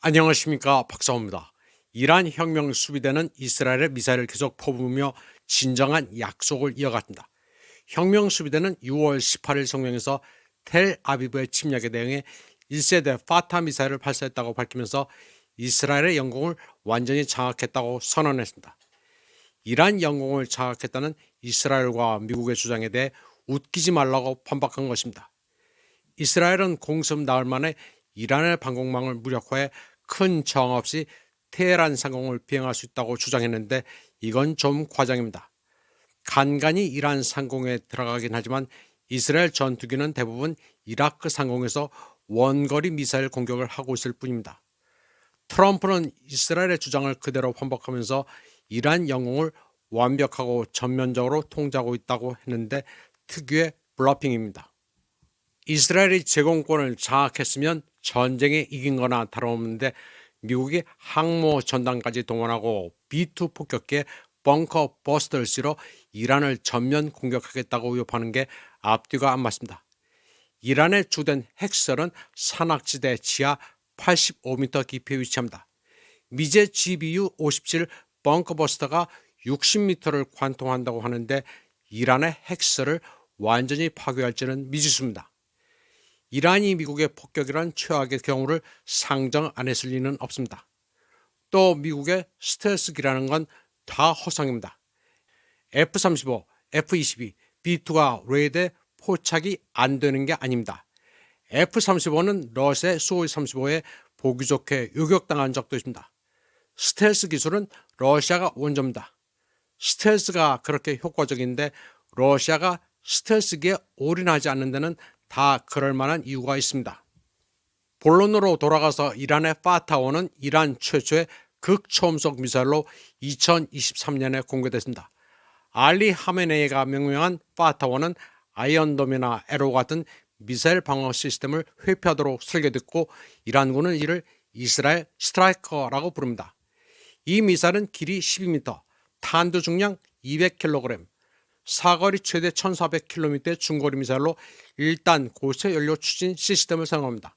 안녕하십니까, 박사호입니다. 이란 혁명 수비대는 이스라엘의 미사일을 계속 퍼부으며 진정한 약속을 이어갔습니다. 혁명 수비대는 6월 18일 성명에서 텔아비브의 침략에 대응해 1세대 파타 미사일을 발사했다고 밝히면서 이스라엘의 영공을 완전히 장악했다고 선언했습니다. 이란 영공을 장악했다는 이스라엘과 미국의 주장에 대해 웃기지 말라고 반박한 것입니다. 이스라엘은 공습 나흘 만에 이란의 방공망을 무력화해 큰 저항 없이 테헤란 상공을 비행할 수 있다고 주장했는데 이건 좀 과장입니다. 간간히 이란 상공에 들어가긴 하지만 이스라엘 전투기는 대부분 이라크 상공에서 원거리 미사일 공격을 하고 있을 뿐입니다. 트럼프는 이스라엘의 주장을 그대로 반박하면서 이란 영공을 완벽하고 전면적으로 통제하고 있다고 했는데 특유의 블러핑입니다. 이스라엘이 제공권을 장악했으면 전쟁에 이긴 거나 다름없는데 미국이 항모 전단까지 동원하고 B-2 폭격기에 벙커 버스터를 실어 이란을 전면 공격하겠다고 위협하는 게 앞뒤가 안 맞습니다. 이란의 주된 핵시설은 산악지대 지하 85m 깊이에 위치합니다. 미제 GBU-57 벙커 버스터가 60m를 관통한다고 하는데 이란의 핵시설을 완전히 파괴할지는 미지수입니다. 이란이 미국의 폭격이란 최악의 경우를 상정 안 했을 리는 없습니다. 또 미국의 스텔스기라는 건 다 허상입니다. F-35, F-22, B-2가 레이더에 포착이 안 되는 게 아닙니다. F-35는 러시아의 Su-35에 보기 좋게 요격당한 적도 있습니다. 스텔스 기술은 러시아가 원조입니다. 스텔스가 그렇게 효과적인데 러시아가 스텔스기에 올인하지 않는 데는 다 그럴 만한 이유가 있습니다. 본론으로 돌아가서 이란의 파타-1은 이란 최초의 극초음속 미사일로 2023년에 공개됐습니다. 알리 하메네이가 명명한 파타-1은 아이언돔이나 에로 같은 미사일 방어 시스템을 회피하도록 설계됐고 이란군은 이를 이스라엘 스트라이커라고 부릅니다. 이 미사일은 길이 12m, 탄두 중량 200kg, 사거리 최대 1400km의 중거리 미사일로 1단 고체 연료 추진 시스템을 사용합니다.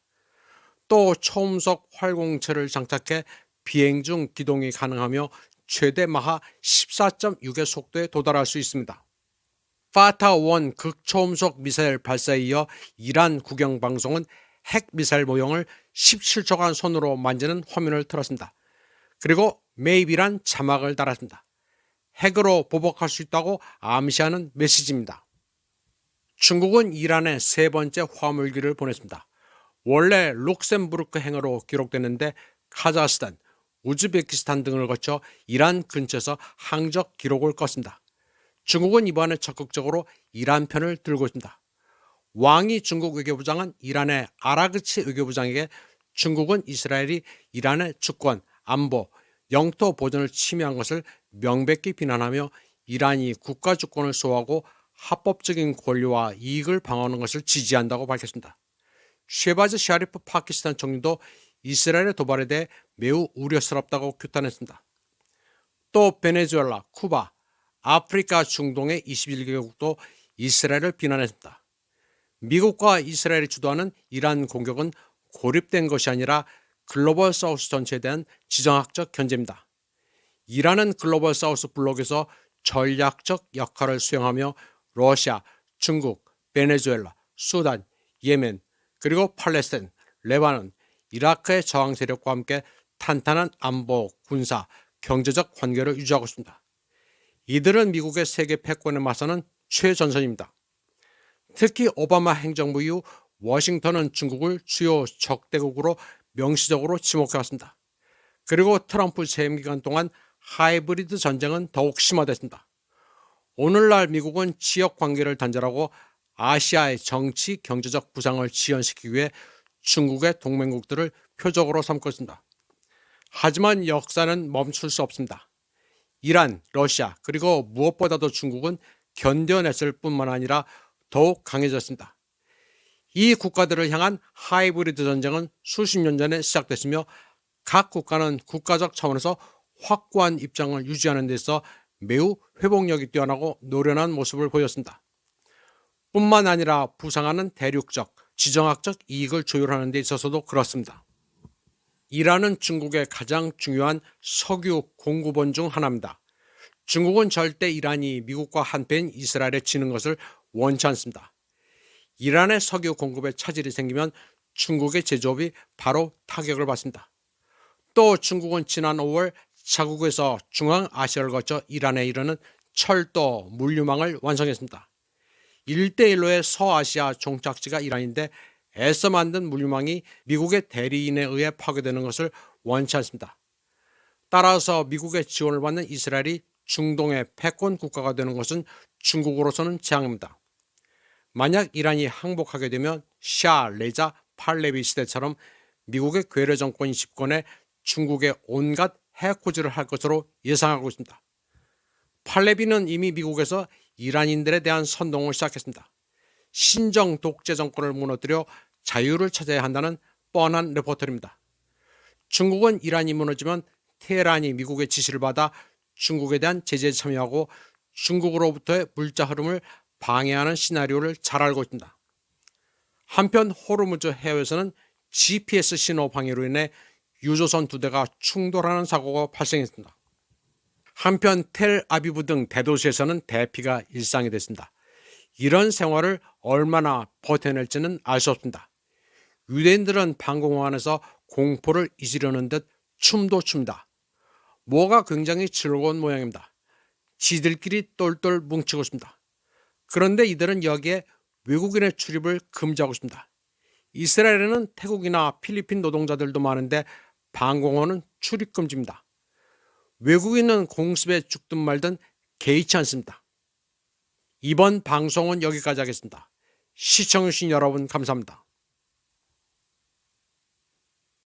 또 초음속 활공체를 장착해 비행 중 기동이 가능하며 최대 마하 14.6의 속도에 도달할 수 있습니다. 파타-1 극초음속 미사일 발사에 이어 이란 국영방송은 핵미사일 모형을 17초간 손으로 만지는 화면을 틀었습니다. 그리고 메이비란 자막을 달았습니다. 핵으로 보복할 수 있다고 암시하는 메시지입니다. 중국은 이란에 세 번째 화물기를 보냈습니다. 원래 룩셈부르크 행으로 기록됐는데 카자흐스탄, 우즈베키스탄 등을 거쳐 이란 근처에서 항적 기록을 껐습니다. 중국은 이번에 적극적으로 이란 편을 들고 있습니다. 왕이 중국 외교부장은 이란의 아라그치 외교부장에게 중국은 이스라엘이 이란의 주권, 안보, 영토 보존을 침해한 것을 명백히 비난하며 이란이 국가 주권을 소화하고 합법적인 권리와 이익을 방어하는 것을 지지한다고 밝혔습니다. 쉐바즈 샤리프 파키스탄 총리도 이스라엘의 도발에 대해 매우 우려스럽다고 규탄했습니다. 또 베네수엘라, 쿠바, 아프리카 중동의 21개국도 이스라엘을 비난했습니다. 미국과 이스라엘이 주도하는 이란 공격은 고립된 것이 아니라 글로벌 사우스 전체에 대한 지정학적 견제입니다. 이란은 글로벌 사우스 블록에서 전략적 역할을 수행하며 러시아, 중국, 베네수엘라, 수단, 예멘, 그리고 팔레스타인, 레바논, 이라크의 저항 세력과 함께 탄탄한 안보, 군사, 경제적 관계를 유지하고 있습니다. 이들은 미국의 세계 패권에 맞서는 최전선입니다. 특히 오바마 행정부 이후 워싱턴은 중국을 주요 적대국으로 명시적으로 지목해왔습니다. 그리고 트럼프 재임 기간 동안 하이브리드 전쟁은 더욱 심화됐습니다. 오늘날 미국은 지역 관계를 단절하고 아시아의 정치, 경제적 부상을 지연시키기 위해 중국의 동맹국들을 표적으로 삼고 있습니다. 하지만 역사는 멈출 수 없습니다. 이란, 러시아, 그리고 무엇보다도 중국은 견뎌냈을 뿐만 아니라 더욱 강해졌습니다. 이 국가들을 향한 하이브리드 전쟁은 수십 년 전에 시작됐으며 각 국가는 국가적 차원에서 확고한 입장을 유지하는 데 있어 매우 회복력이 뛰어나고 노련한 모습을 보였습니다. 뿐만 아니라 부상하는 대륙적, 지정학적 이익을 조율하는 데 있어서도 그렇습니다. 이란은 중국의 가장 중요한 석유 공급원 중 하나입니다. 중국은 절대 이란이 미국과 한패인 이스라엘에 지는 것을 원치 않습니다. 이란의 석유 공급에 차질이 생기면 중국의 제조업이 바로 타격을 받습니다. 또 중국은 지난 5월 자국에서 중앙아시아를 거쳐 이란에 이르는 철도 물류망을 완성했습니다. 1대1로의 서아시아 종착지가 이란인데 애써 만든 물류망이 미국의 대리인에 의해 파괴되는 것을 원치 않습니다. 따라서 미국의 지원을 받는 이스라엘이 중동의 패권 국가가 되는 것은 중국으로서는 재앙입니다. 만약 이란이 항복하게 되면 샤 레자 팔레비 시대처럼 미국의 괴뢰 정권이 집권해 중국의 온갖 해코지를 할 것으로 예상하고 있습니다. 팔레비는 이미 미국에서 이란인들에 대한 선동을 시작했습니다. 신정 독재 정권을 무너뜨려 자유를 찾아야 한다는 뻔한 레포트입니다. 중국은 이란이 무너지면 테헤란이 미국의 지시를 받아 중국에 대한 제재에 참여하고 중국으로부터의 물자 흐름을 방해하는 시나리오를 잘 알고 있습니다. 한편 호르무즈 해협에서는 GPS 신호 방해로 인해 유조선 2대가 충돌하는 사고가 발생했습니다. 한편 텔아비브 등 대도시에서는 대피가 일상이 됐습니다. 이런 생활을 얼마나 버텨낼지는 알 수 없습니다. 유대인들은 방공호 안에서 공포를 잊으려는 듯 춤도 춥니다. 뭐가 굉장히 즐거운 모양입니다. 지들끼리 똘똘 뭉치고 있습니다. 그런데 이들은 여기에 외국인의 출입을 금지하고 있습니다. 이스라엘에는 태국이나 필리핀 노동자들도 많은데 방공호는 출입 금지입니다. 외국인은 공습에 죽든 말든 개의치 않습니다. 이번 방송은 여기까지 하겠습니다. 시청해주신 여러분 감사합니다.